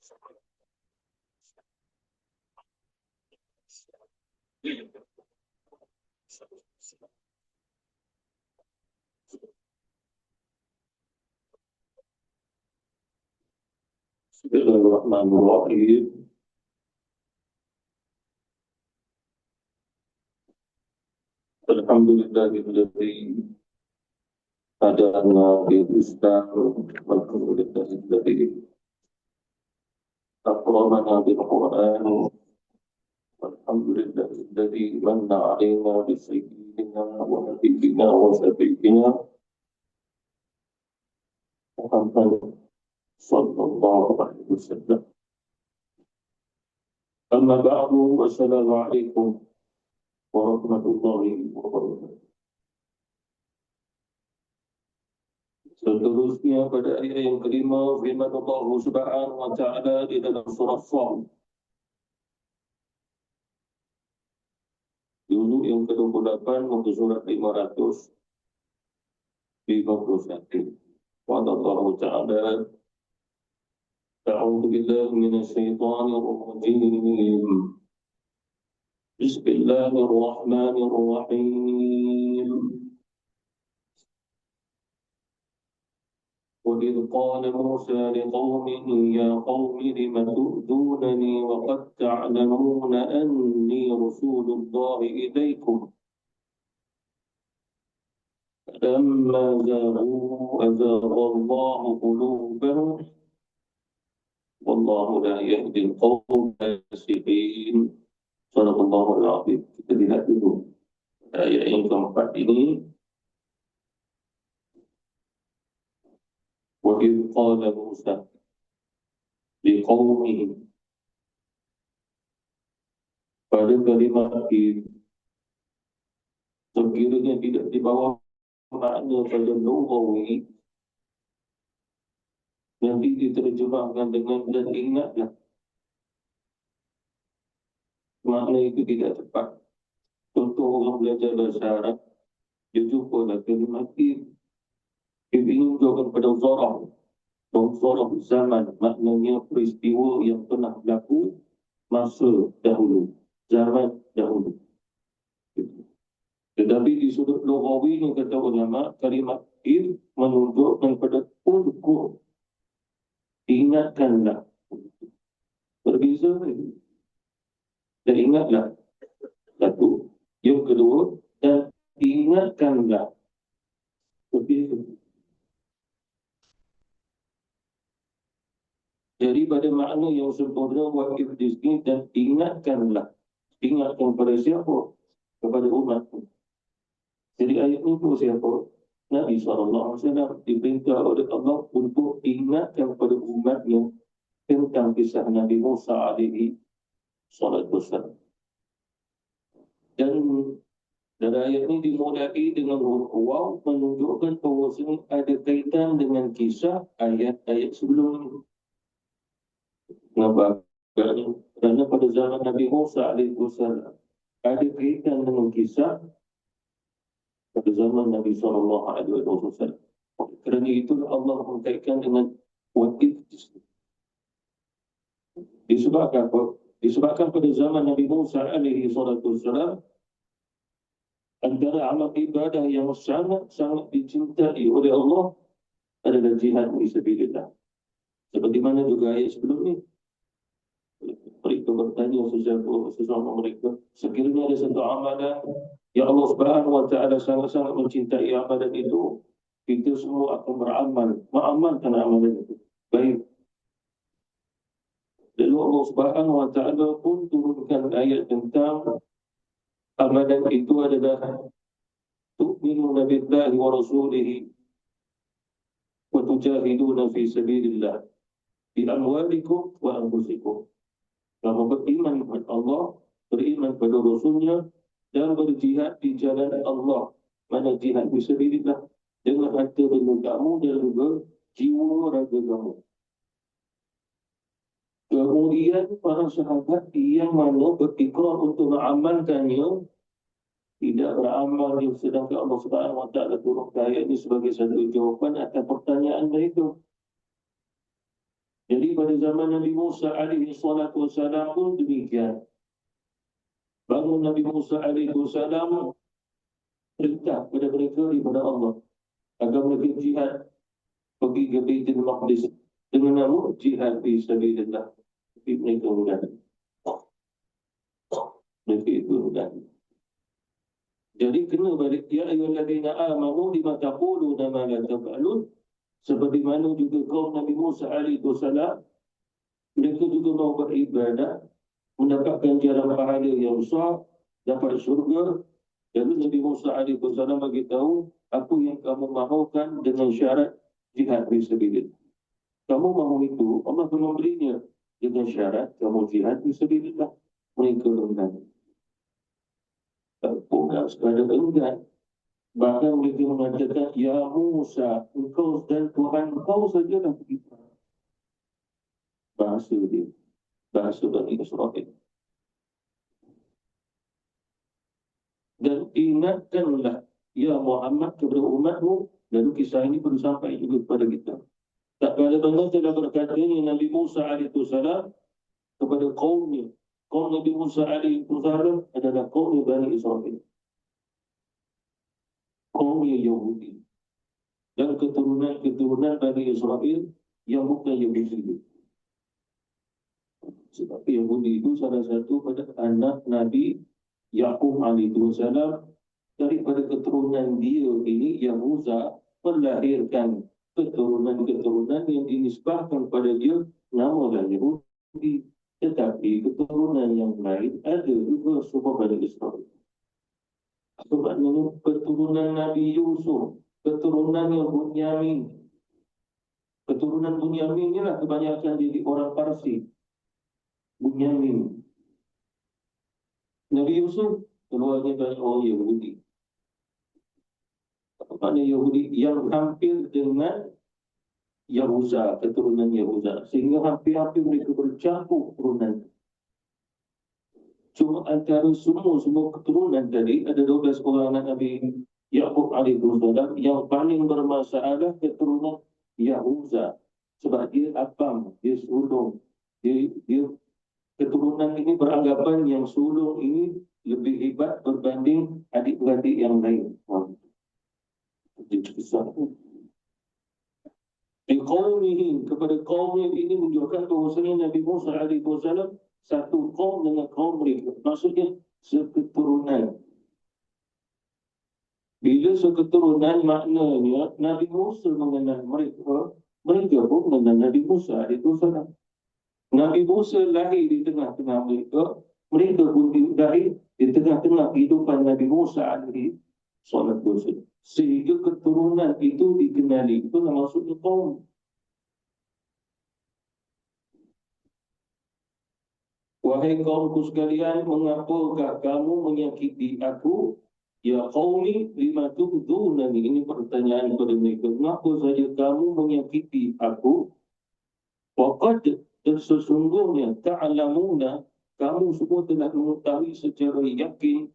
Bismillahirrahmanirrahim. Alhamdulillahilladzi hadana lil Islam, walhamdulillahilladzi akramana bil Qur'an, walhamdulillahilladzi manna 'alaina bi sayyidina wa nabiyyina wa shafi'ina Muhammad sallallahu alaihi wasallam. Amma ba'du, wassalamu alaikum warahmatullahi wabarakatuh. Seterusnya pada ayat yang kelima, firman Allah Subhanahu wa taala di dalam surah Shad. Dulu yang ke-28 muka surat 551. Qala Allah taala, A'udzu billahi minasyaitonir rajim. Bismillahirrahmanirrahim. وإذ قال موسى لقومه يا قوم لم تؤذونني وقد تعلمون أني رسول الله إليكم فلما زاغوا أزاغ الله قلوبهم والله لا يهدي القوم الفاسقين. Sadaqallahul Azim. Kita lihat dulu ayat yang keempat ini. وَإِذْ قَالَ مُوسَى لِقَوْمِهِ, pada kalimat ini sekiranya tidak dibawa makna pada lughawi, nanti diterjemahkan dengan dan ingatlah, makna itu tidak tepat. Contoh orang belajar bahasa Arab, dia jumpa kalimat ini menunjukkan pada zarah. Zarah zaman, maknanya peristiwa yang pernah berlaku masa dahulu, zaman dahulu. Tetapi di sudut lughawi yang kata ulama, kalimat id menunjukkan pada udhkur, ingatkanlah. Berbeza ini. Dan ingatlah, satu. Yang kedua, dan ingatkanlah. Berbeza. Jadi pada makna yang sempurna waqif di sini, dan ingatkanlah. Ingatkan pada siapa? Kepada umat. Jadi ayat ini untuk siapa? Nabi SAW diperintah oleh Allah untuk ingatkan kepada umatnya tentang kisah Nabi Musa alaihi salatu wassalam. Dan dari ayat ini dimulai dengan huruf waw, menunjukkan bahawa ini ada kaitan dengan kisah ayat-ayat sebelum ini. Kenapa? Kerana pada zaman Nabi Musa alaihissalam ada kaitan dengan kisah pada zaman Nabi SAW. Kerana itulah Allah mengkaitkan dengan waqif. Disebabkan apa? Disebabkan pada zaman Nabi Musa alaihissalam antara amal ibadah yang sangat dicintai oleh Allah adalah jihad fisabilillah. Seperti mana juga ayat sebelum ini. Mereka bertanya sesama mereka, sekiranya ada satu amalan yang Allah Subhanahu wa taala sangat-sangat mencintai amalan itu, kita semua akan beramal, mengamalkan amalan itu. Baik. Lalu Allah Subhanahu wa taala pun turunkan ayat tentang amalan itu adalah tu'minuna billahi wa rasulihi wa tujahiduna fi sabilillah bi amwalikum wa anfusikum. Kamu beriman kepada Allah, beriman kepada Rasulnya, dan berjihad di jalan Allah. Mana jihad fisabilillah? Dengan harta benda kamu dan juga jiwa raga kamu. Kemudian para sahabat yang mana berikrar untuk mengamalkannya, tidak beramal, sedangkan Allah Subhanahu wa taala turunkan ayat ini sebagai satu jawapan atas pertanyaan mereka. Jadi pada zaman Nabi Musa alaihi salatu wassalam pun demikian. Bangun Nabi Musa alaihi salam perintah kepada mereka daripada Allah agar mereka jihad pergi ke Baitul Maqdis dengan nama jihad fi sabilillah. Tapi mereka enggan. Mereka itu enggan. Jadi kena balik ya ayyuhallazina amanu lima taquluna ma la taf'alun. Seperti mana juga kaum Nabi Musa alaihi salam, mereka juga mau beribadah, mendapatkan jalan pahala yang besar, dapat syurga. Lalu Nabi Musa alaihi salam bagi tahu, apa yang kamu mahukan dengan syarat jihad fisabilillah. Kamu mahu itu, Allah akan memberinya dengan syarat kamu jihad fisabilillah. Mereka enggan. Bukan sekadar enggan, bahkan mereka mengatakan, ya Musa, engkau dan Tuhan engkau sajalah kita. Bahasa dia, bahasa Bani Israel. Dan ingatkanlah ya Muhammad kepada umatmu. Lalu kisah ini perlu sampai juga kepada kita. Tak kala bangsa telah berkatanya Nabi Musa alaihi salam kepada kaumnya. Kaum Nabi Musa alaihi salam adalah kaum Bani Israel, kaum Yahudi, dan keturunan Bani Israel yang bukan Yahudi. Sebab Yahudi itu salah satu pada anak Nabi Yaqub alaihi salam. Daripada keturunan dia ini, Yahuza melahirkan keturunan-keturunan yang dinisbahkan pada dia namalah Yahudi. Tetapi keturunan yang lain ada juga semua Bani Israel. Sebabnya keturunan Nabi Yusuf, keturunan yang Bunyamin. Keturunan Bunyamin inilah kebanyakan jadi orang Parsi. Bunyamin. Nabi Yusuf keluarnya dari orang Yahudi. Mana Yahudi yang hampir dengan Yahuza, keturunan Yahuza, sehingga hampir-hampir mereka bercampur keturunan. Cuma antara semua keturunan tadi ada 12 orang anak Nabi Yaqub alaihi salam yang paling bermasalah keturunan Yahuza, sebab dia abang, dia sulung, dia keturunan ini beranggapan yang sulung ini lebih hebat berbanding adik-beradik yang lain. Di kaum ini, kepada kaum ini menunjukkan bahawasanya Nabi Musa alaihi wasallam satu kaum dengan kaum mereka. Maksudnya seketurunan. Bila seketurunan maknanya Nabi Musa mengenal mereka, mereka pun mengenal Nabi Musa alaihi wasallam. Nabi Musa lahir di tengah-tengah mereka, mereka pun lahir di tengah-tengah kehidupan Nabi Musa alaihi wasallam. Sehingga keturunan itu dikenali. Itulah maksudnya kaum. Wahai kaumku sekalian, mengapakah kamu menyakiti aku? Ya qaumi lima tu'dunani. Ini pertanyaan kepada mereka. Mengapa saja kamu menyakiti aku? Waqad, dan sesungguhnya ta'lamuna, kamu semua telah mengetahui secara yakin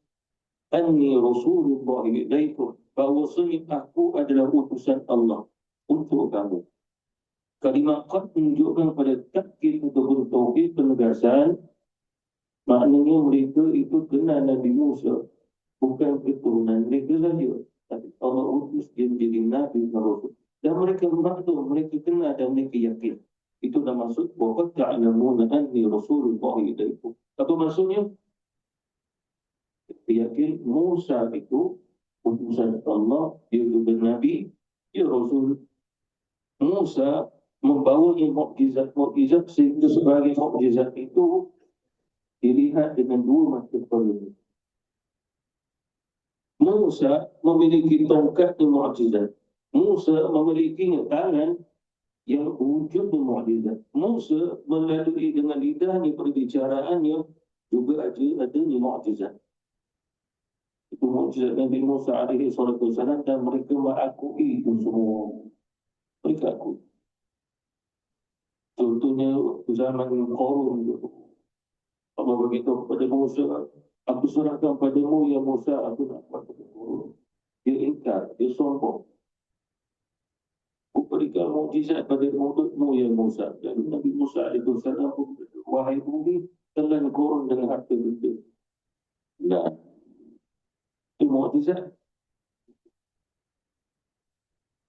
anni Rasulullah ilaikum, bahawasanya aku adalah utusan Allah untuk kamu. Kalimat qad menunjukkan pada takkid ataupun tauhid, penegasan. Maknanya mereka itu kenal Nabi Musa, bukan keturunan mereka saja, tapi Allah utus dia menjadi Nabi dan Rasul. Dan mereka maklum, mereka kenal dan mereka yakin. Itu dah maksud waqad ta'lamuna anni Rasulullah ilaikum. Apa maksudnya? Yakin Musa itu utusan Allah, dia juga Nabi, dia Rasul. Musa membawa mukjizat sehingga sebagai mukjizat itu dilihat dengan dua mata kepala. Musa memiliki tongkat dan mukjizat. Musa memiliki tangan yang wujud dan mukjizat. Musa melalui dengan lidahnya, perbicaraannya juga adanya mukjizat. Itu mukjizat Nabi Musa alaihi salatu wasallam, dan mereka mengakui itu semua. Mereka akui. Contohnya zaman Qarun, Allah beritahu kepada Musa, aku serahkan padamu ya Musa, aku nak padamu. Dia ingkar, dia sombong. berikan mukjizat pada mulutmu ya Musa. Dan Nabi Musa itu salam, wahai bumi, telan korun dengan harta benda. Nah, itu mukjizat.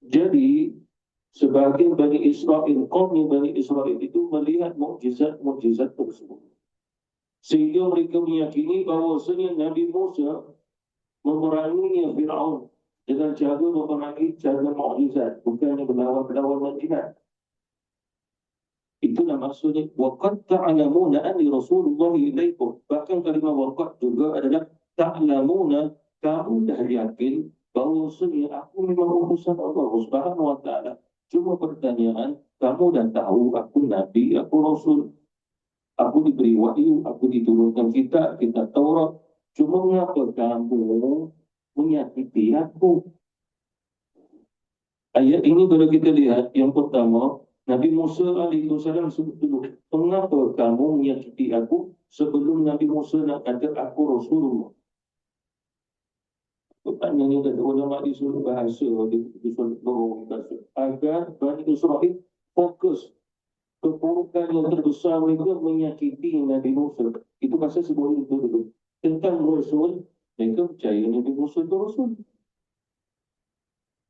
Jadi, sebagian Bani Israel, kaumnya Bani Israel itu melihat mukjizat-mukjizat tersebut. Sehingga mereka meyakini bahawasanya Nabi Musa memerangi Fir'aun dengan cara memerangi cara mukjizat, bukannya berlawan jihad. Itulah maksudnya waqad ta'lamuna anni Rasulullah ilaikum. Bahkan kalimah waqad juga adalah ta'lamuna, kamu dah yakin bahawasanya aku memang utusan Allah Subhanahu wa taala. Cuma pertanyaan, kamu dah tahu aku nabi, aku rasul. Aku diberi wahyu, aku diturunkan kitab Taurat. Cuma mengapa kamu menyakiti aku? Ayat ini kalau kita lihat, yang pertama, Nabi Musa alaihissalam sebut dulu, mengapa kamu menyakiti aku sebelum Nabi Musa nak kata aku Rasulullah? Pertanyaannya kata ulama disuruh bahasa, disuruh bahasa, agar Bani Israel fokus keburukan yang terbesar mereka menyakiti Nabi Musa. Itu pasal sebut itu dulu. Tentang Rasul, mereka percaya Nabi Musa itu Rasul.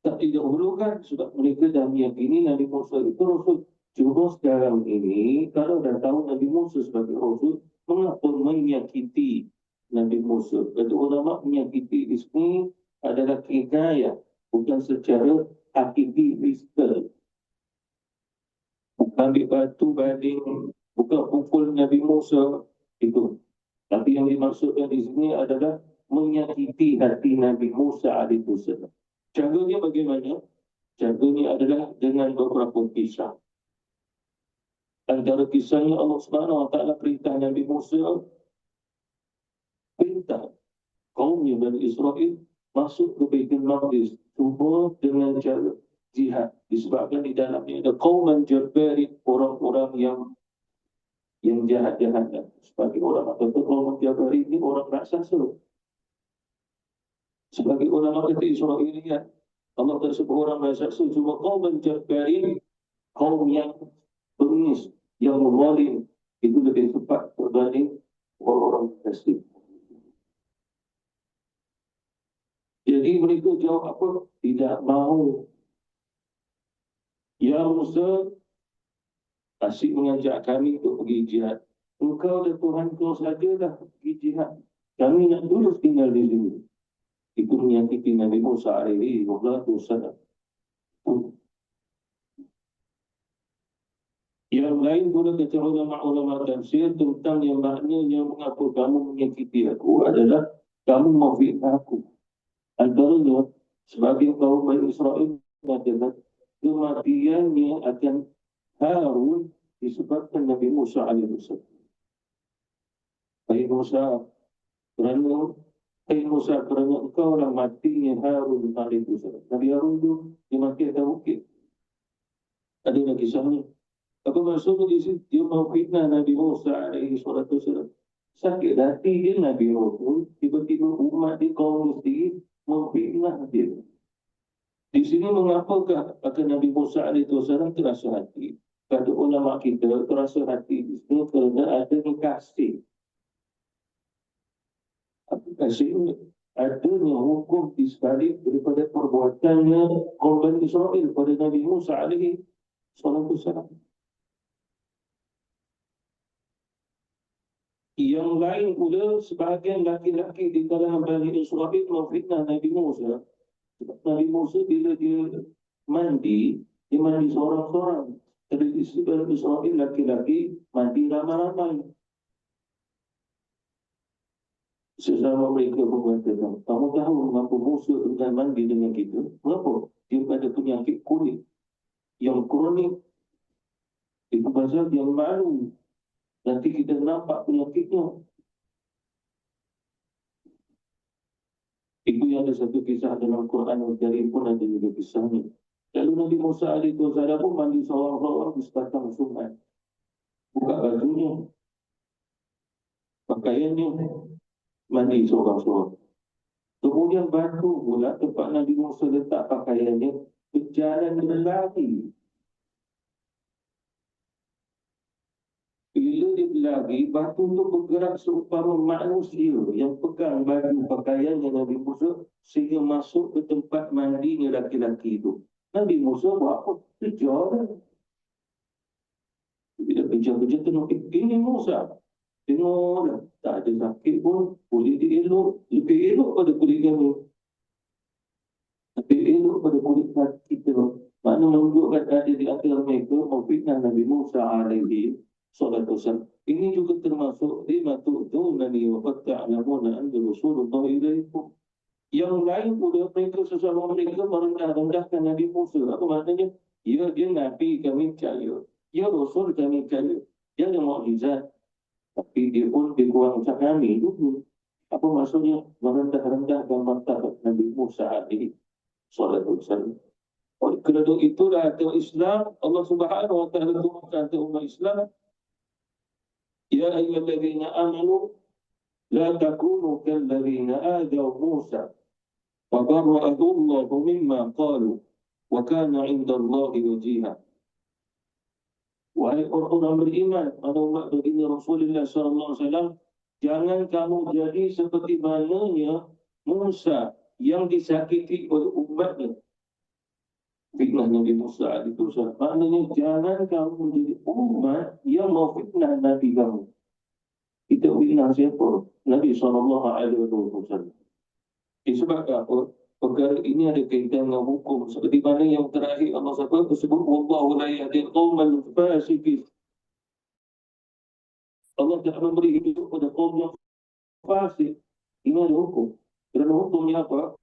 Tak didahulukan sebab mereka dah meyakini Nabi Musa itu Rasul. Cuma sekarang ini, kalau dah tahu Nabi Musa sebagai Rasul, mengapa menyakiti Nabi Musa? Kata ulama, menyakiti di sini adalah kinayah, bukan secara hakiki fisikal. Bukan ambil batu banding, bukan pukul Nabi Musa, itu. Tapi yang dimaksudkan di sini adalah menyakiti hati Nabi Musa alaihissalam. Caranya bagaimana? Caranya adalah dengan beberapa kisah. Antara kisahnya Allah Subhanahu wa taala perintah Nabi Musa, perintah kaumnya Bani Israel masuk ke Baitul Maqdis, cuma dengan cara jihad. Disebabkan di dalamnya ada qauman jabbarin, orang-orang yang jahat-jahat. Sebagai orang kata qauman jabbarin ini orang raksasa. Sebagai ulama kata Israiliyat, Allah tersebut orang raksasa, cuma qauman jabbarin, kaum yang bengis, yang zalim, itu lebih tepat berbanding orang-orang fasik. Jadi mereka jawab apa? Tidak mahu. Ya Musa, asyik mengajak kami untuk pergi jihad. Engkau dan Tuhan kau sajalah pergi jihad. Kami nak terus tinggal di sini. Itu menyakiti Nabi Musa alaihi wasallam. Yang lain pula kata ulama-ulama tafsir tentang yang maknanya mengapa kamu menyakiti aku adalah kamu memfitnah aku. Antaranya sebagai kaum Bani Israel adalah kematiannya akan Harun disebabkan Nabi Musa alaihissalam. Hai Musa, kerana engkau lah matinya Harun alaihissalam. Nabi Harun itu dimati atas bukit. Ada lagi kisahnya. Apa maksudnya di sini? Dia memfitnah Nabi Musa alaihissalam. Sakit hati dia Nabi Harun, tiba-tiba umat di kaum sendiri memfitnah dia. Di sini mengapakah akan Nabi Musa alaihissalam terasa hati? Kata ulama kita terasa hati di sini kerana ada kasih. Kasih ini adanya hukum di sebalik daripada perbuatannya kaum Bani Israel pada Nabi Musa alaihissalam. Yang lain pula sebahagian laki-laki di kalangan Bani Israel memfitnah Nabi Musa. Nabi Musa bila dia mandi seorang-seorang. Tradisi Bani Israel laki-laki mandi ramai-ramai. Sesama mereka mengatakan, kamu tahu mengapa Musa enggan mandi dengan kita? Mengapa? Dia ada penyakit kulit yang kronik. Itu pasal dia malu. Nanti kita nampak penyakitnya. Itu yang ada satu kisah dalam Quran Al-Karim pun ada juga kisahnya. Lalu Nabi Musa alaihissalam pun mandi seorang-seorang di sebatang sungai. Buka bajunya, pakaiannya, mandi seorang-seorang. Kemudian batu pula tempat Nabi Musa letak pakaiannya, berjalan berlari. Bila dia berlari, batu itu bergerak seumpama manusia yang pegang baju pakaian yang Nabi Musa sehingga masuk ke tempat mandinya laki-laki itu. Nabi Musa buat apa? Kejar. Bila kejar-kejar tengok, ini Musa. Tengok dah, tak ada sakit pun, kulit dia elok. Lebih elok pada kulit kami. Lebih elok pada kulit kita. Mana menunjukkan ada di antara mereka memfitnah Nabi Musa alaihi salatu wassalam. Ini juga termasuk lima tu'tunani wa qad ta'lamuna anna Rasulullah ilaikum. Yang lain pula mereka sesama mereka merendah-rendahkan Nabi Musa. Apa maknanya? Ya, dia Nabi kami percaya. Ya, Rasul kami percaya. Dia ada mukjizat. Tapi dia pun dikurang kami dulu. Apa maksudnya? Merendah-rendahkan martabat Nabi Musa alaihi salatu wassalam. Oleh kerana itulah agama Islam, Allah Subhanahu wa taala turunkan ke umat Islam, ya ayyuhallazina amanu la takunu kallazina adaw Musa wa barra'ahu Allah mimma qalu wa kana 'inda Allah wajiha. Wahai orang-orang beriman, pada umat baginda Rasulullah sallallahu alaihi wasallam, jangan kamu jadi seperti mananya Musa yang disakiti oleh umatnya. Fitnah Nabi Musa itu maknanya jangan kamu menjadi umat yang mau fitnah Nabi kamu. Kita fitnah siapa? Nabi SAW. Sebab apa? Perkara ini ada kaitan dengan hukum. Seperti mana yang terakhir Allah sebut wallahu la yahdil qaumal fasiqin. Allah tak memberi hidup pada kaum yang fasik. Ini ada hukum. Kerana hukumnya apa?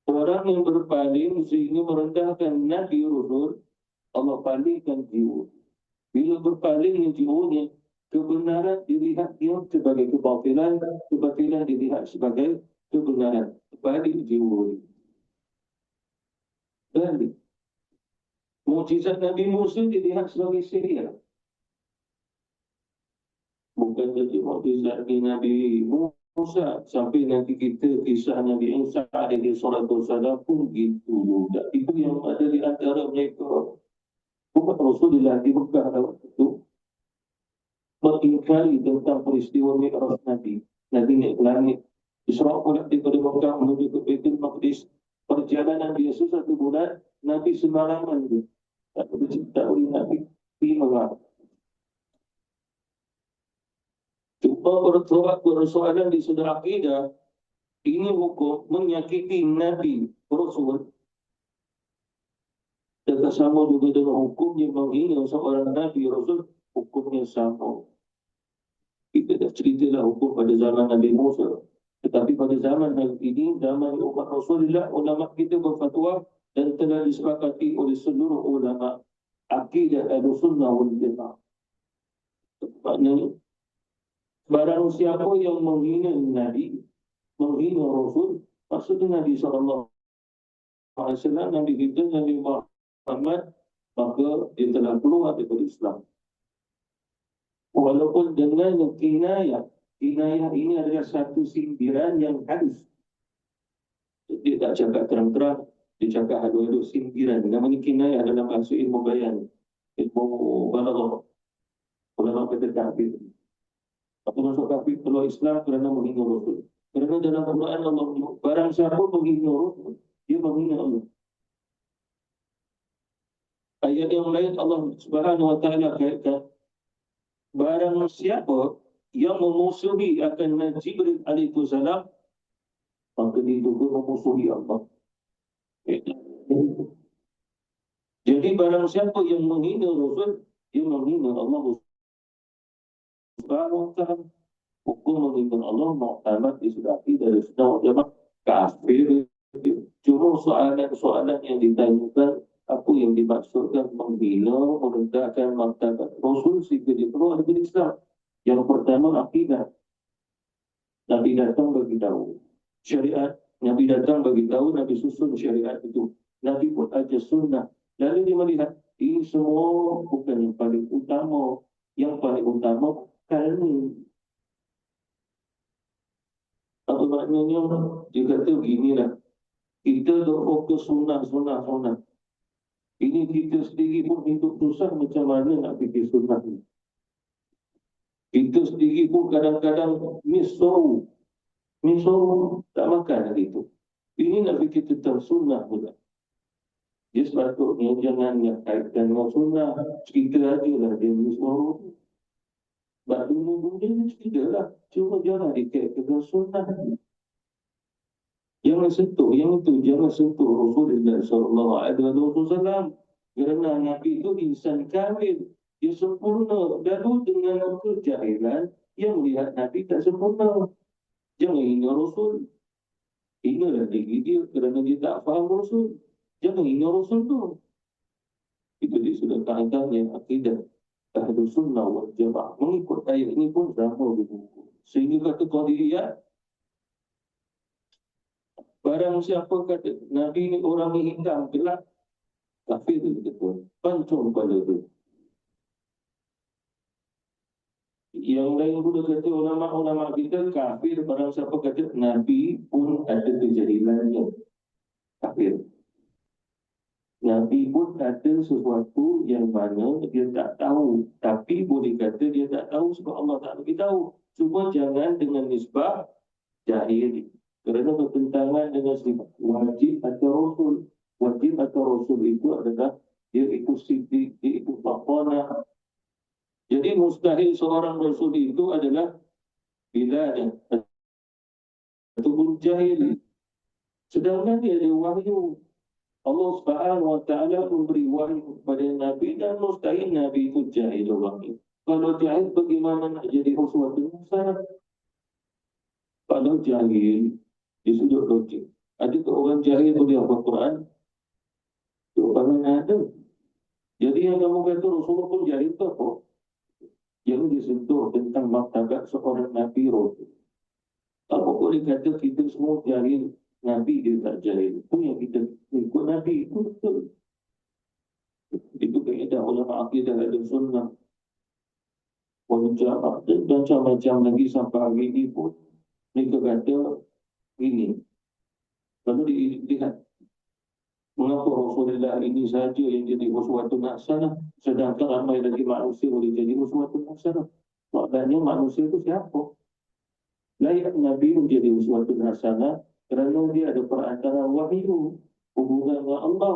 Orang yang berpaling sehingga merendahkan Nabi Rasul, Allah palingkan jiwa. Bila berpaling jiwanya, kebenaran dilihat dia sebagai kebatilan, kebatilan dilihat sebagai kebenaran. Balik jiwa. Balik. Mukjizat Nabi Musa dilihat sebagai sihir. Bukan jadi mukjizat Nabi Musa. Sampai nanti kita kisah Nabi Isa alaihi salatu wassalam pun gitu juga. Itu yang ada di antara mereka. Bukan Rasulullah di Mekah waktu itu mengingkari tentang peristiwa Mi'raj Nabi. Nabi naik ke langit. Isra' pula daripada Mekah menuju ke Baitul Maqdis. Perjalanan biasa 1 bulan, Nabi semalaman itu. Tak boleh cerita oleh Nabi. Pergi mengapa. Cuma persoalan di sudut akidah, ini hukum menyakiti Nabi Rasul. Dan sama juga dengan hukum yang menghina seorang Nabi Rasul, hukumnya sama. Kita dah ceritalah hukum pada zaman Nabi Musa. Tetapi pada zaman ini, zaman umat Rasulullah, ulama kita berfatwa dan telah disepakati oleh seluruh ulama akidah Ahlussunnah wal Jamaah. Maknanya, barang siapa yang menghina Nabi, menghina Rasul, maksudnya Nabi SAW, Nabi kita, Nabi Muhammad, maka dia telah keluar daripada Islam. Walaupun dengan kinayah, kinayah ini adalah satu sindiran yang halus. Dia tak cakap terang-terang, dia cakap halus-halus sindiran. Namanya kinayah dalam bahasa ilmu bayan, ilmu balaghah. Ulama kata kafir. Apa masuk kafir keluar Islam kerana menghina Rasul. Kerana dalam Al-Quran Allah menyebut, barang siapa menghina Rasul, dia menghina Allah. Ayat yang lain Allah Subhanahu wa taala kaitkan, barang siapa yang memusuhi akan Jibril alaihi salam, maka dia juga memusuhi Allah. Jadi barang siapa yang menghina Rasul, dia menghina Allah Subhanahu wa taala. Hukum menghina Allah muhtamat disudati dari sunnah jamaah kafir. Cuma soalan-soalan yang ditanyakan, apa yang dimaksudkan membina, merendahkan martabat Rasul sehingga dia keluar dari Islam. Yang pertama, akidah. Nabi datang bagi tahu syariat. Nabi datang bagi tahu, Nabi susun syariat itu. Nabi pun ajar sunnah. Lalu dia melihat, ini semua bukan yang paling utama. Yang paling utama, kami. Apa maknanya? Dia kata beginilah. Kita fokus sunnah. Ini kita sendiri pun hidup susah macam mana nak fikir sunnah ni. Kita sendiri pun kadang-kadang misau tak makan hari itu. Ini nak fikir tentang sunnah pula. Dia sepatutnya jangan nak kaitkan dengan sunnah. Cerita aja lah dia misau. Sebab dunia ni cerita lah. Cuma jangan dikaitkan dengan sunnah. Jangan sentuh yang itu, jangan sentuh Rasulullah SAW. Kerana Nabi itu insan kamil, dia sempurna. Lalu dengan kejahilan, yang melihat Nabi tak sempurna. Jangan hina Rasul. Hinalah diri dia kerana dia tak faham Rasul. Jangan hina Rasul tu. Itu dia sudah tahan-tahan akidah Ahlus Sunnah wal Jamaah. Mengikut ayat ini pun sama buku. Sehingga kata Qadiriyah, barang siapa kata Nabi ni orang ni hitam, gelap, kafir tu betul. Pancung pada tu. Yang lain pula kata ulama-ulama kita kafir barang siapa kata Nabi pun ada kejahilannya. Kafir. Nabi pun ada sesuatu yang mana dia tak tahu. Tapi boleh kata dia tak tahu sebab Allah tak beritahu. Cuma jangan dengan nisbah jahil. Kerana bertentangan dengan sifat wajib atau rasul. Wajib atau rasul itu adalah dia itu siddiq, dia itu faqana. Jadi mustahil seorang rasul itu adalah bilah ataupun jahil. Sedangkan dia ada wahyu. Allah Subhanahu Wa Taala memberi wahyu kepada Nabi dan mustahil Nabi itu jahil wahyu. Kalau jahil bagaimana nak jadi uswatun hasanah? Kalau jahil di sudut logik. Adakah orang jahil boleh hafal Quran? Jawapannya ada. Jadi yang kamu kata Rasulullah pun jahil ke apa? Yang disentuh tentang martabat seorang Nabi Rasul. Apa boleh kata kita semua jahil, Nabi dia tak jahil. Itu yang kita ikut Nabi, itu betul. Itu kaedah ulama akidah ada sunnah. Wajah dan macam-macam lagi sampai hari ini pun. Mereka kata ini. Lalu dilihat mengapa Rasulullah ini saja yang jadi uswatun hasanah, sedangkan ramai lagi manusia boleh jadi uswatun hasanah. Maknanya manusia itu siapa? Layak Nabi menjadi uswatun hasanah kerana dia ada perantara wahyu, hubungan dengan Allah.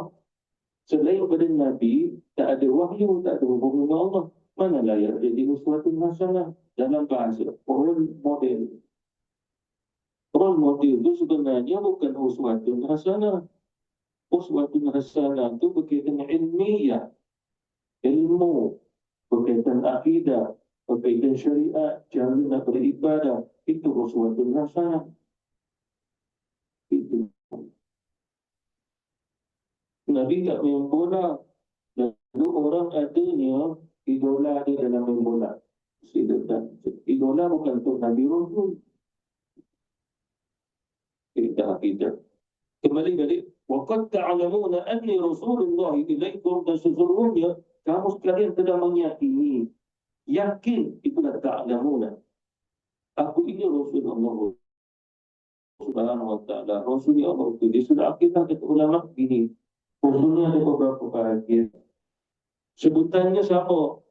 Selain pada Nabi, tak ada wahyu, tak ada hubungan dengan Allah. Mana layak jadi uswatun hasanah? Dalam bahasa role model. Role model itu sebenarnya bukan uswatun hasanah. Uswatun hasanah itu berkaitan ilmiah, ilmu, berkaitan akidah, berkaitan syariat, cara nak beribadah. Itu uswatun hasanah. Itu. Nabi tak main bola. Lalu orang adanya idola di dalam main bola. Idola bukan untuk Nabi Rasul. Kita. Kembali balik. وَقَدْ تَعْلَمُونَ أَنِّي رَسُولُ اللَّهِ إِلَيْكُمْ. Dan sesungguhnya kamu sekalian telah meyakini. Yakin itulah ta'lamuna. Aku ini Rasulullah Subhanahu Wa Ta'ala. Rasulullah Allah itu. Dia sudah akidah kata ulama ini. Rasulnya ada beberapa bahagian. Sebutannya sama.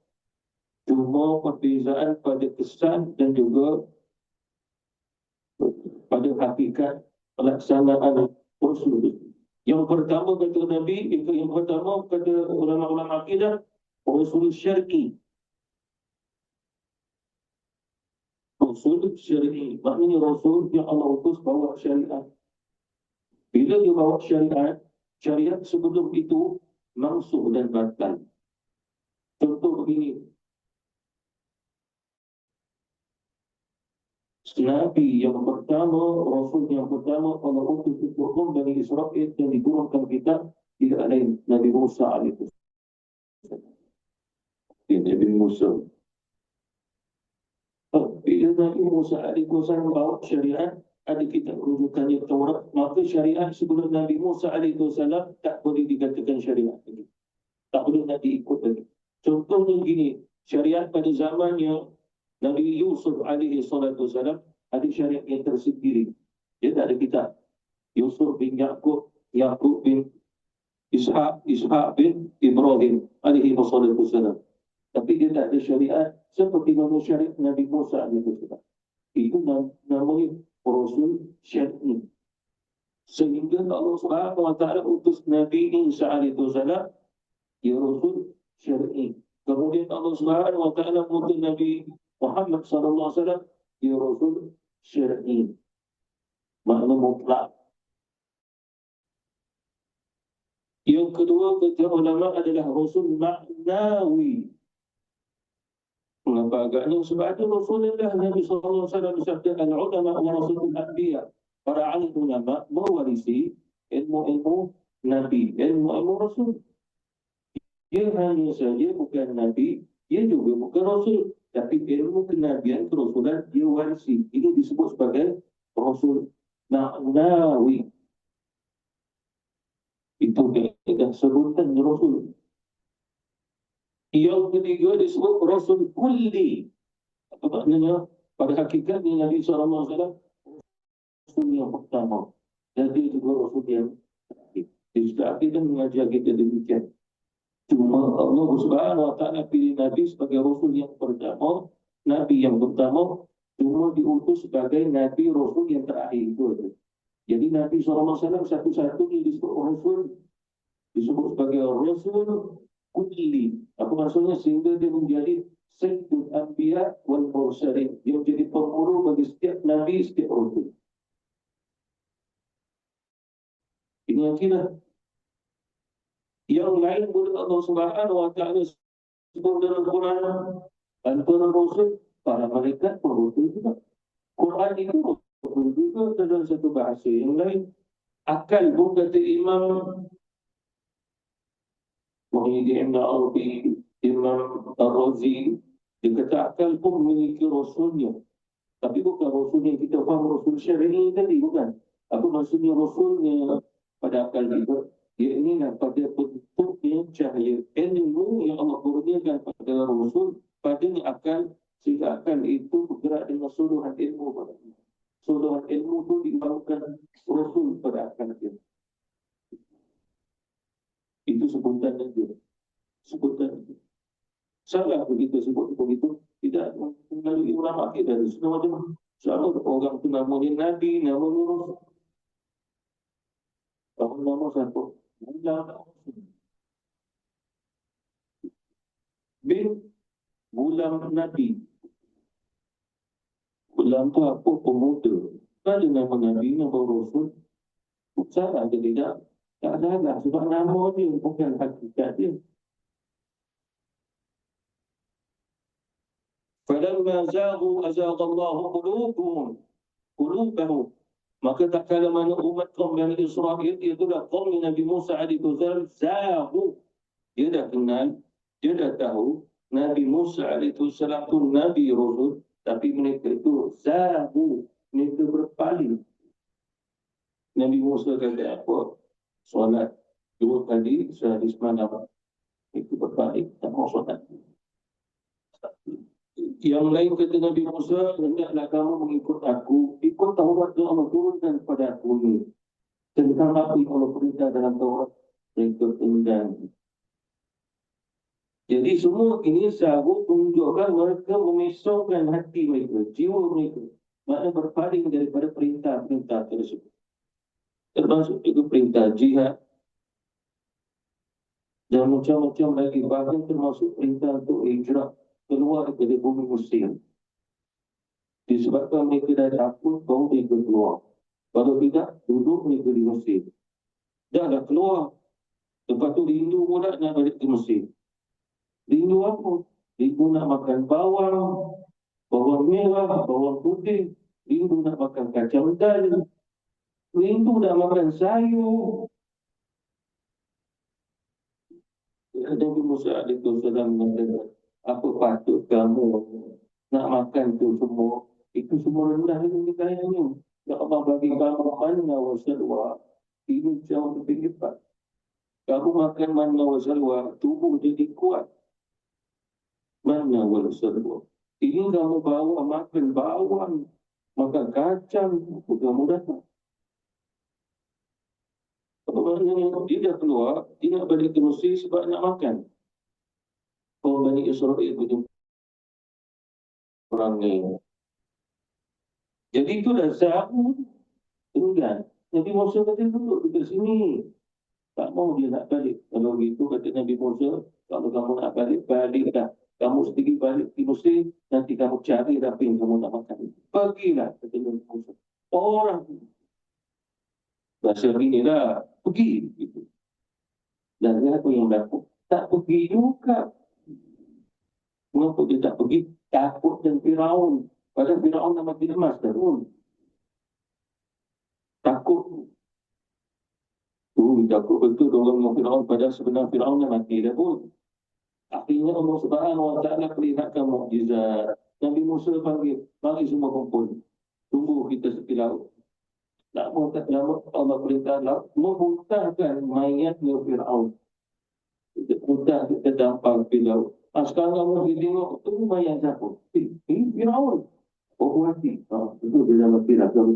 Cuma perbezaan pada kesan dan juga pada hakikat pelaksanaan Rasul. Yang pertama kata Nabi, yang pertama kata ulama-ulama akidah, Rasul syar'i. Rasul syar'i. Maknanya Rasul yang Allah utus bawa syariat. Bila dia bawa syariat, syariat sebelum itu mansuh dan batal. Contoh begini. Nabi yang pertama, Rasul yang pertama, Allah utus hukum Bani Israel dan diturunkan kitab tidak lain Nabi Musa alaihi. Nabi Musa. Bila Nabi Musa alaihi bawa syariat, ada kitab rujukannya Taurat, maka syariat sebelum Nabi Musa alaihi tak boleh dikatakan syariat lagi. Tak boleh nak diikut lagi. Contohnya gini, syariat pada zamannya Nabi Yusuf alaihi wasallam ada syariat yang tersendiri. Dia tak ada kitab. Yusuf bin Yaqub bin Ishak bin Ibrahim alaihi wassalam. Tapi dia tak ada syariat seperti mana syariat Nabi Musa alaihi wassalam. Itu namanya Rasul syar'i. Sehingga Allah Subhanahu wa taala utus Nabi Isa alaihi wasallam ya Rasul syar'i. Kemudian Allah Subhanahu wa taala utus Nabi Muhammad sallallahu alaihi wasallam ya Rasul syar'i. Makna mutlak. Yang kedua kata ulama adalah Rasul maknawi. Mengapa agaknya? Sebab ada Rasulullah Nabi sallallahu alaihi wasallam bersabda al-ulama wa rasulul anbiya. Para alim ulama mewarisi ilmu-ilmu Nabi, ilmu-ilmu Rasul. Dia hanya saja bukan Nabi, dia juga bukan Rasul. Tapi ilmu kenabian, kerasulan, dia warisi. Ini disebut sebagai Rasul maknawi. Itu dah sebutan Rasul. Yang ketiga disebut Rasul kulli. Apa maknanya? Pada hakikatnya Nabi SAW Rasul yang pertama. Jadi juga Rasul yang terakhir. Jadi kita mengajar kita demikian. Cuma Allah Subhanahu wa taala pilih Nabi sebagai Rasul yang pertama, Nabi yang pertama, cuma diutus sebagai Nabi Rasul yang terakhir itu. Jadi Nabi SAW satu-satunya disebut Rasul, disebut sebagai Rasul kulli. Apa maksudnya? Sehingga dia menjadi Sayyidul Anbiya wal Mursalin. Dia menjadi penguru bagi setiap Nabi, setiap Rasul. Ini akidah. Yang lain boleh Allah Subhanahu wa taala sebut dalam Quran. Antara Rasul, para malaikat pun Rasul juga. Quran itu Rasul juga dalam satu bahasa yang lain. Akal pun kata Imam Muhyiddin Arabi, Imam Ar-Razi, dia kata akal pun memiliki Rasulnya. Tapi bukan Rasul yang kita faham Rasul syar'i tadi, bukan. Apa maksudnya Rasulnya pada akal kita? Ia inilah pada bentuknya cahaya ilmu yang Allah kurniakan pada Rasul pada akal, sehingga akal itu bergerak dengan suluhan ilmu pada kita. Suluhan ilmu itu dibawakan Rasul pada akal kita. Itu sebutan itu. Sebutan itu. Salah begitu sebut begitu. Tidak melalui ulama kita. Semua macam sama orang itu namanya Nabi, namanya Rasul. Nama satu. Bin Gulam Nabi. Gulam itu apa? Pemuda. Ada nama Nabi, nama Rasul. Salah atau tidak? Tak salah. Sebab nama dia bukan hakikat dia. Falamma zaghu azaghallahu qulubahum. Maka tak kala mana umat kaum Bani Israel, itulah kaum Nabi Musa alaihi wasallam, zaghu. Dia dah kenal, dia dah tahu Nabi Musa alaihi wasallam itu Nabi Rasul, tapi mereka itu zaghu, mereka berpaling. Nabi Musa kata apa? Solat 2 kali sehari semalam. Itu berpaling, tak mau solat. Yang lain kata Nabi Musa, hendaklah kamu mengikut aku, ikut Taurat yang Allah turunkan kepada aku ini. Tentang apa yang Allah perintah dalam Taurat, mereka enggan. Jadi semua ini sahut menunjukkan mereka memisaukan hati mereka, jiwa mereka. Maknanya berpaling daripada perintah-perintah tersebut. Termasuk juga perintah jihad. Dan macam-macam lagi, bahkan termasuk perintah untuk hijrah keluar dari bumi Mesir. Disebabkan mereka dah takut, baru mereka keluar. Kalau tidak, duduk mereka di Mesir. Dah keluar. Lepas tu rindu pula nak balik ke Mesir. Rindu apa? Rindu nak makan bawang merah, bawang putih. Rindu nak makan kacang dal. Rindu nak makan sayur. Nabi Musa alaihi wasallam mengatakan, apa patut kamu nak makan tu semua? Itu semua rendah dengan kekayanya. Ya Allah bagi kamu manna wa salwa. Ini jauh lebih hebat. Kamu makan manna wa salwa, tubuh jadi kuat. Manna wa salwa. Ini kamu bawa makan bawang, makan kacang, mudah-mudahan. Apa maknanya dia dah keluar, dia nak balik ke Mesir sebab nak makan. Bani Israel punya orang ni. Jadi itu dah sahur. Tinggal. Nabi Musa kata duduk dekat sini. Tak mau dia nak balik. Kalau gitu kata Nabi Musa, kalau kamu nak balik, balik dah. Kamu sendiri balik di Mesir, nanti kamu cari apa yang kamu nak makan. Pergilah, kata Nabi Musa. Orang bahasa ini dah pergi. Gitu. Dan dia apa yang berlaku? Tak pergi juga. Mengapa dia tak pergi? Takut dan Firaun. Padahal Firaun nama Firmas dah pun. Takut. Takut betul orang dengan Firaun. Padahal sebenarnya Firaun dah mati dah pun. Akhirnya Allah Subhanahu Wa Taala perlihatkan mukjizat. Nabi Musa panggil, mari semua kumpul. Tunggu kita tepi laut. Tak mau tak lama Allah perintah laut memuntahkan mayatnya Firaun. Kita muntah kita dampar di laut. Sekarang kamu pergi tengok tu mayat siapa? Firaun. Oh mati. Itu dia dalam Firaun.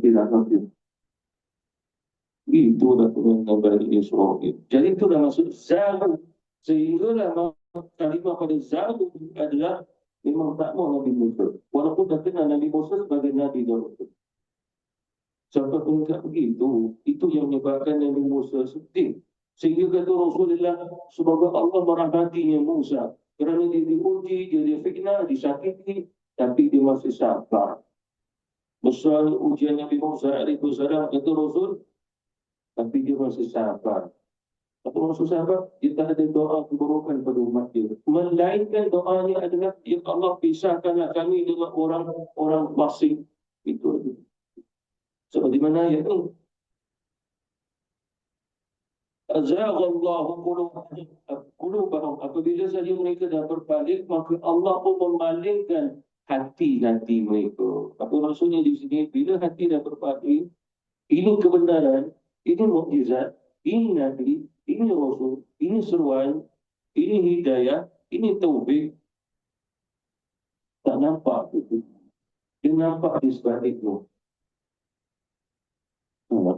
Itu dah perintah Bani Israel. Jadi itu dah masuk zaru. Sehinggalah kalimah pada zaru adalah memang tak mau Nabi Musa. Walaupun dah kenal Nabi Musa sebagai Nabi Daud. Sampai puncak begitu, itu yang menyebabkan Nabi Musa sedih. Sehingga kata Rasulullah, semoga Allah merahmatinya Musa. Kerana dia diuji, dia difitnah, disakiti, tapi dia masih sabar. Besar ujian Nabi Musa alaihissalam, kata Rasul, tapi dia masih sabar. Apa maksud sahabat? Dia tak ada doa keburukan pada umat dia. Melainkan doanya adalah, ya Allah pisahkanlah kami dengan orang fasik. Itu aja. Seperti mana ayat ini? Azaghallahu qulubahum. Apabila saja mereka dah berbalik, maka Allah pun memalingkan hati-hati mereka. Apa maksudnya di sini? Bila hati dah berbalik, ini kebenaran, ini mukjizat, ini Nabi, ini Rasul, ini seruan, ini hidayah, ini taufik. Tak nampak itu. Dia nampak di sebalik itu.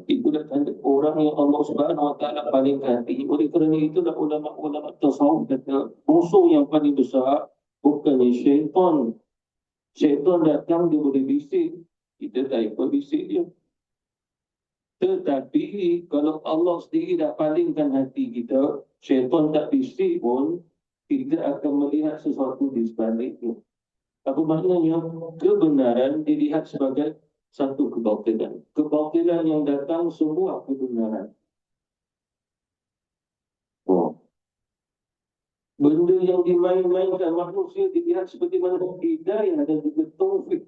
Itu dah tanda orang yang Allah Subhanahu Wa Taala paling hati. Oleh kerana itulah ulama-ulama tasawuf kata musuh yang paling besar bukannya syaitan. Syaitan datang dia boleh bisik, kita tak ikut bisik dia. Tetapi kalau Allah sendiri dah palingkan hati kita, syaitan tak bisik pun, kita akan melihat sesuatu di sebaliknya. Apa maknanya? Kebenaran dilihat sebagai satu kebatilan. Kebatilan yang datang sebuah kebenaran. Benda yang dimain-mainkan manusia dilihat seperti mana hidayah dan juga taufik.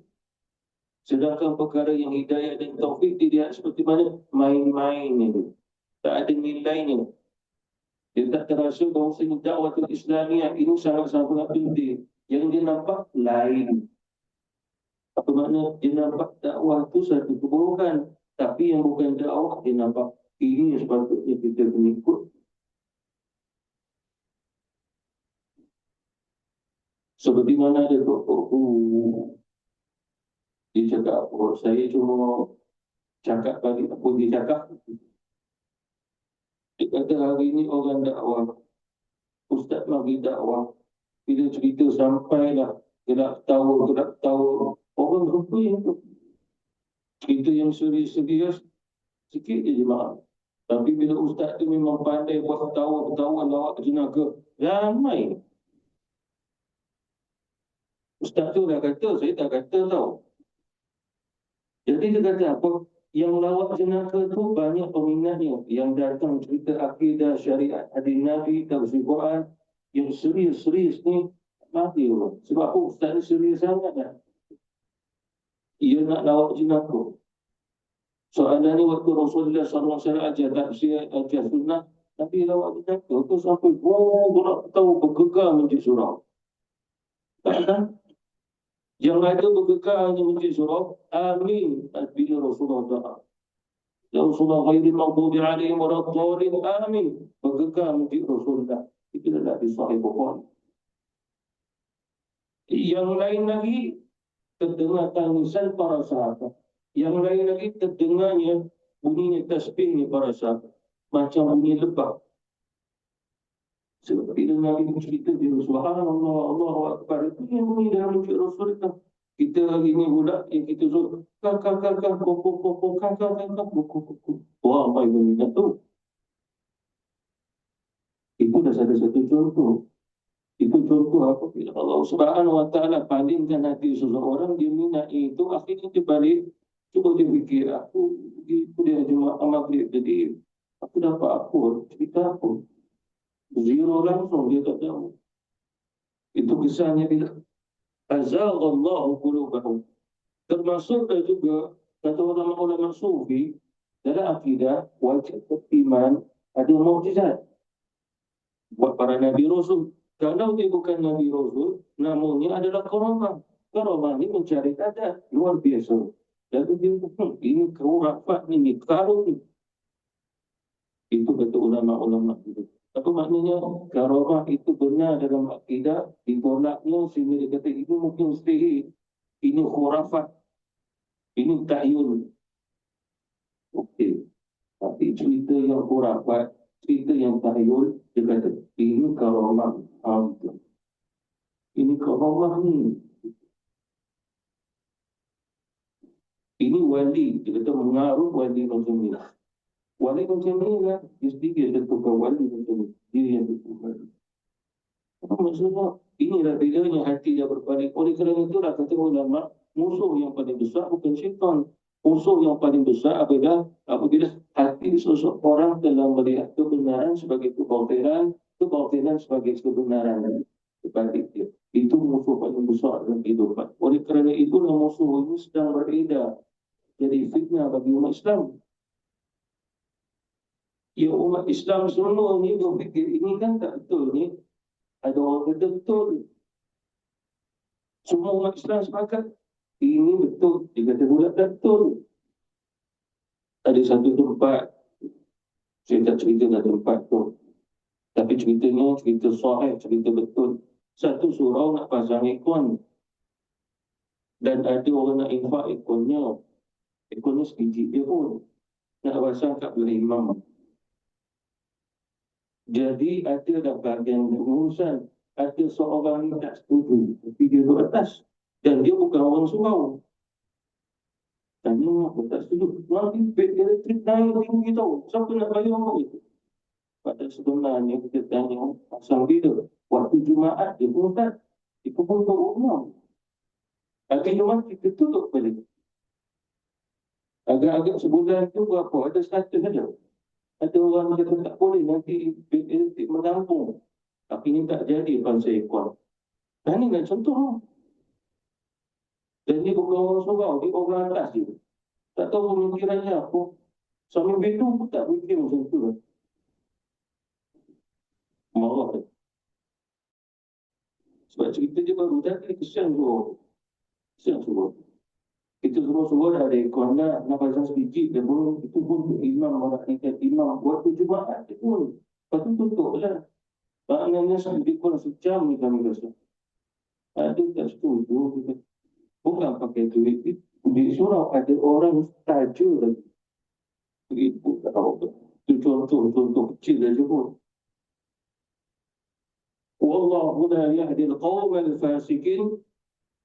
Sedangkan perkara yang hidayah dan taufik dilihat seperti mana main-main itu. Tak ada nilainya. Dia tak terasa bahawa dakwah Islamiah ini sangat-sangat penting. Yang dia nampak lain. Apa makna dia nampak dakwah itu satu keburukan. Tapi yang bukan dakwah dia nampak ini sepatutnya kita mengikut. Seperti mana dia dia cakap, saya cuma cakap bagi apa dia cakap. Dia kata hari ini orang dakwah, ustaz bagi dakwah. Bila cerita sampailah gerak tahu orang rupa yang tu. Cerita yang serius sikit je jemaah. Tapi bila ustaz tu memang pandai buat ketawa lawak jenaka, ramai. Ustaz tu dah kata, saya tak kata tau. Jadi dia kata apa? Yang lawak jenaka tu banyak peminatnya. Yang datang cerita akidah, syariat, hadis Nabi, tafsir Quran. Yang serius ni mati orang. Sebab apa ustaz ni serius sangat kan? Ia nak lawak jenaka. Soalan ni waktu Rasulullah SAW ajar tafsir, ajar sunnah, Nabi lawak jenaka tu sampai berak tahu bergegar menjadi surau. Tak ada. Yang ada bergegar hanya menjadi surau, amin. Bila Rasulullah doa. Ya Rasulullah ghairil maghdubi alaihim waladdallin, amin. Bergegar menjadi Rasulullah. Itu adalah di Sahih Bukhari. Yang lain lagi terdengar tangisan para sahabat. Yang lain lagi terdengarnya bunyinya tasbihnya para sahabat. macam bunyi lebah. Sebab bila Nabi cerita dia, subhanallah, Allahu Akbar, itu yang bunyi dalam wujud Rasul itu. Kita hari ni budak yang kita suruh kak, wah, apa yang bunyi tu? Itu dah satu contoh. Itu contoh apa? Bila Allah Subhanahu Wa Taala palingkan hati seseorang, dia minat itu, akhirnya dia balik, cuba dia fikir, aku itu dia cuma amal dia, jadi aku dapat apa? Cerita apa? Zero langsung, dia tak tahu. Itu kisahnya bila azaghallahu qulubahum. Termasuk juga kata ulama-ulama sufi dalam akidah wajib beriman ada mukjizat buat para nabi rasul. Kalau dia bukan nabi rasul, namanya adalah karamah. Karamah ini mencari adat luar biasa. Lalu dia ini kerafat ini karun. Itu kata ulama-ulama itu. Apa maknanya karamah itu benar dalam akidah, ditolaknya sehingga dia kata itu mungkin sihir, ini khurafat, ini tahyul. Okey. Tapi cerita yang khurafat, cerita yang tahyul, dia kata ini karamah. Ini karamah ni. Ini wali, dia kata mengaruh wali macam ni. Wali macam ni lah, dia tentukan wali macam ni. Dia yang tentukan. Apa maksudnya? Inilah bedanya hati dia berbalik. Oleh kerana itulah kata ulama, musuh yang paling besar bukan syaitan. Musuh yang paling besar apabila hati seseorang telah melihat kebenaran sebagai kebatilan, kebatilan sebagai kebenaran. Sebaliknya, itu musuh paling besar dalam kehidupan. Oleh kerana itulah musuh ini sedang beredar. Jadi fitnah bagi umat Islam. Ya, umat Islam semua ni berfikir ini kan tak betul ni. Ada orang kata betul. Semua umat Islam sepakat ini betul. Dia kata pula tak betul. Ada satu tempat, saya tak cerita dah tempat tu, tapi ceritanya cerita sahih, cerita betul. Satu surau nak pasang ikon, dan ada orang nak infak ikonnya. Ikonnya sebiji dia pun nak pasang kat belah imam. Jadi ada dah bahagian pengurusan, ada seorang yang tak setuju, tapi dia duduk atas. Dan dia bukan orang surau. Tanya, aku tak setuju. Nanti beg elektrik naik tinggi tau. Siapa nak bayar apa itu? Pada sebenarnya kita tanya, pasang bila? Waktu Jumaat dia pun tak. Dia pun berumur. Akhirnya mati, kita tutup balik. Agak-agak sebulan tu berapa? Ada 100 saja. Ada orang kata tak boleh, nanti beg elektrik menampung. Tapi ini tak jadi bangsa ekor. Dan ini nak contoh. Dan dia bukan orang surau, dia orang atas dia. Tak tahu pemikirannya apa. Suami bedu pun tak fikir macam tu. Marah. Sebab cerita dia baru tadi, kesian tu. Kesian semua. Kita semua dah ada ekor nak pasang sedikit. Dan pun, itu pun imam, orang ikat imam. Waktu Jumaat dia pun. Lepas tu tutup lah. Maknanya lebih kurang sejam ni kami rasa. Ada tak setuju. Bukan pakai duit. Di surau ada orang taja lagi. Begitu tahu. Itu contoh kecil saja pun. Wallahu la yahdil qawmal fasikin.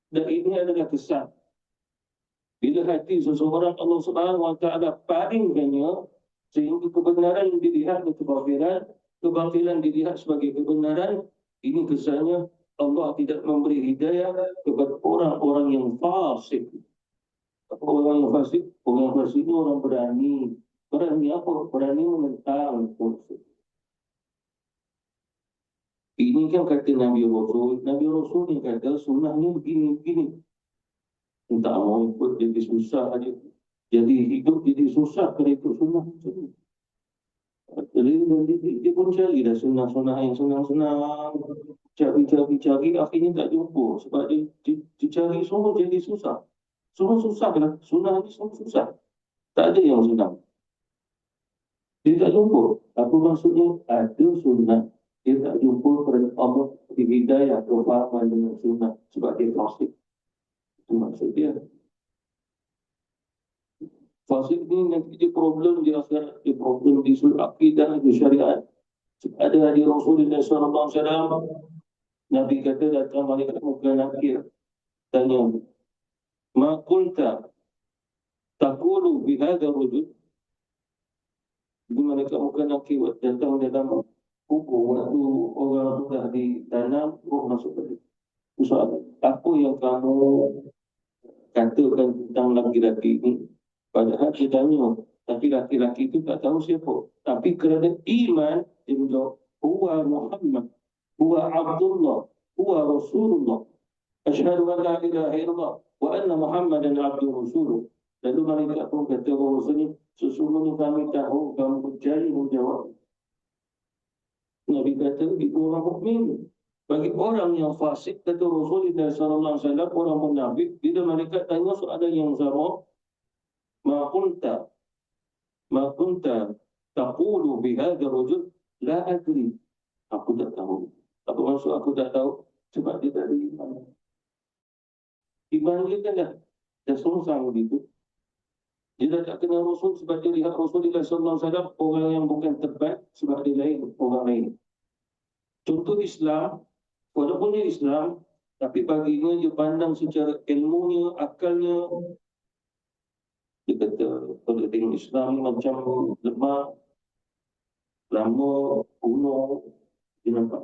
Dan ini adalah kesan. Bila hati seseorang Allah Subhanahu Wa Taala palingkannya, sehingga kebenaran dilihat sebagai kebatilan dilihat sebagai kebenaran, ini kesannya Allah tidak memberi hidayah kepada orang-orang yang fasik. Orang yang fasik? Orang yang fasik itu orang berani. Berani apa? Berani menentang. Ini kan kata Nabi Rasul. Nabi Rasul ni kata sunnahnya begini-begini. Tak mau ikut jadi susah aja. Jadi hidup jadi susah kerana ikut sunnah macam ni. Jadi dia pun cari dah sunnah-sunnah yang senang-senang. Cari, akhirnya tak jumpa. Sebab dia cari semua jadi susah. Semua susah lah. Sunnah ni semua susah. Tak ada yang senang. Dia tak jumpa. Apa maksudnya? Ada sunnah. Dia tak jumpa kerana Allah di hidayah kefahaman dengan sunnah. Sebab dia fasik. Itu maksud dia. Fasik ni nanti dia problem di akhirat, dia problem di sudut akidah, di syariat. Ada di Rasulullah SAW, Nabi kata datang malaikat muka nakir, tanya, Ma kunta taqulu bihadha rujul. Jadi malaikat muka nakir datang dalam kubur waktu orang sudah ditanam, roh masuk ke soalan. Apa yang kamu katakan tentang laki-laki ini? Padahal dia tanya, tapi laki-laki itu tak tahu siapa. Tapi kerana iman, dia menjawab, Huwa Muhammad, Huwa Abdullah, Huwa Rasulullah. Asyhadu an la ilaha illallah wa anna Muhammadan abduhu rasuluh. Lalu malaikat pun kata bahawasanya sesungguhnya kami tahu kamu percaya menjawab. Nabi kata itu orang mukmin. Bagi orang yang fasik, kata Rasulullah SAW, orang munafik, bila malaikat tanya soalan yang sama, ma kunta taqulu bihadha rajul la adri. Aku tak tahu. Apa maksud aku tak tahu? Sebab dia tak ada iman. Iman dia kan dah songsang begitu. Dia dah tak kenal Rasul sebab dia lihat Rasulullah SAW orang yang bukan tepat sebab dia lain orang lain. Contoh Islam, walaupun dia Islam, tapi baginya dia pandang secara ilmunya, akalnya. Dia kata, kalau tengok Islam ni macam lemah, lama, kuno, dia nampak.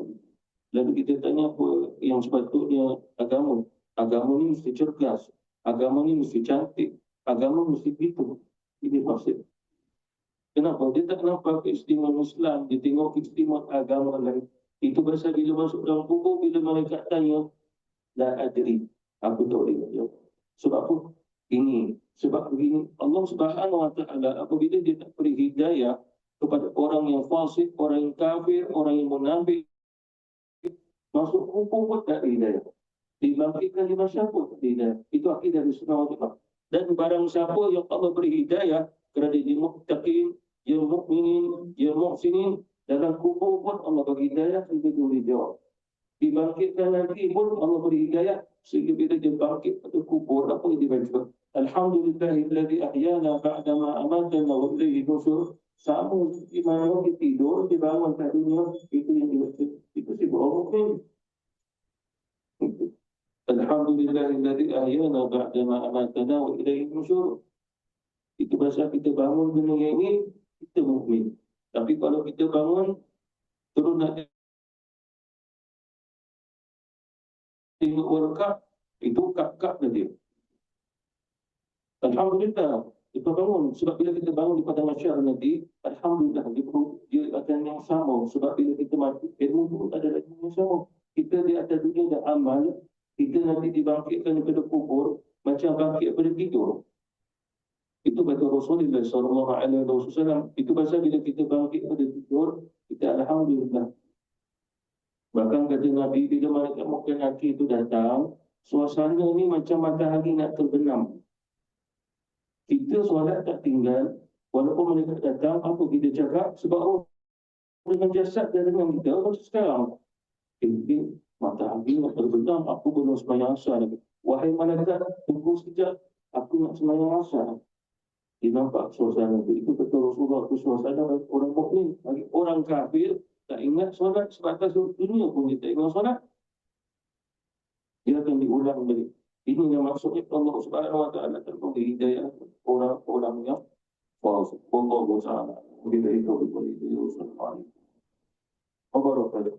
Lalu kita tanya apa yang sepatutnya agama. Agama ni mesti cergas. Agama ni mesti cantik. Agama mesti begitu. Ini maksud. Kenapa? Dia tak nampak keistimewaan Islam. Dia tengok keistimewaan agama lain. Itu pasal bila masuk dalam kubur, bila malaikat tanya, la adri. Aku tak boleh jawab. Sebab apa? Ini. Sebab begini, Allah Subhanahu Wa Taala apabila dia tak beri hidayah kepada orang yang fasik, orang yang kafir, orang yang munafik, masuk kubur pun tak ada hidayah. Dibangkitkan di masa pun tak ada hidayah. Itu akidah dari Sunnah wal Jamaah. Dan barang siapa yang Allah beri hidayah kerana dia muttaqin, dia mukminin, dia muhsinin, dalam kubur pun Allah beri hidayah sehingga dia boleh jawab. Dibangkitkan nanti pun Allah beri hidayah sehingga bila dia bangkit pada kubur, apa yang dibaca? Alhamdulillahilladzi ahyana ba'dama amatana wa ilaihi nusyur. Sama seperti mana dia tidur, dia bangun kat dunia, itu yang dibaca. Itu si orang mukmin. Alhamdulillahilladzi ahyana ba'dama amatana wa ilaihi nusyur. Itu pasal kita bangun dunia ini, kita mukmin. Tapi kalau kita bangun terus nak tengok World Cup, itu kap-kap dah dia. Alhamdulillah, kita bangun. Sebab bila kita bangun di padang mahsyar nanti, Alhamdulillah, dia akan yang sama. Sebab bila kita mati, ilmu pun ada lagi yang sama. Kita di atas dunia dah amal, kita nanti dibangkitkan daripada kubur, macam bangkit daripada tidur. Itu kata Rasulullah SAW. Itu pasal bila kita bangkit daripada tidur, kita Alhamdulillah. Bahkan kata Nabi, bila malaikat muka nakir itu datang, suasana ni macam matahari nak terbenam. Kita solat tak tinggal, walaupun mereka datang, apa kita cakap? Sebab dengan jasad dan dengan kita, macam sekarang. Mungkin matahari nak terbenam, aku belum sembahyang asar. Wahai malaikat, tunggu sekejap, aku nak sembahyang asar. Dia nampak suasana itu. Itu betul Rasulullah, itu suasana orang mukmin. Bagi orang kafir, tak ingat solat, sebatas dunia pun dia tak ingat solat. Dia akan diulang balik. Ini yang maksudnya Allah Subhanahu Wa Taala terberi hidayah orang-orang yang false. Allah Taala. Bila itu diberi hidayah. Allah Taala.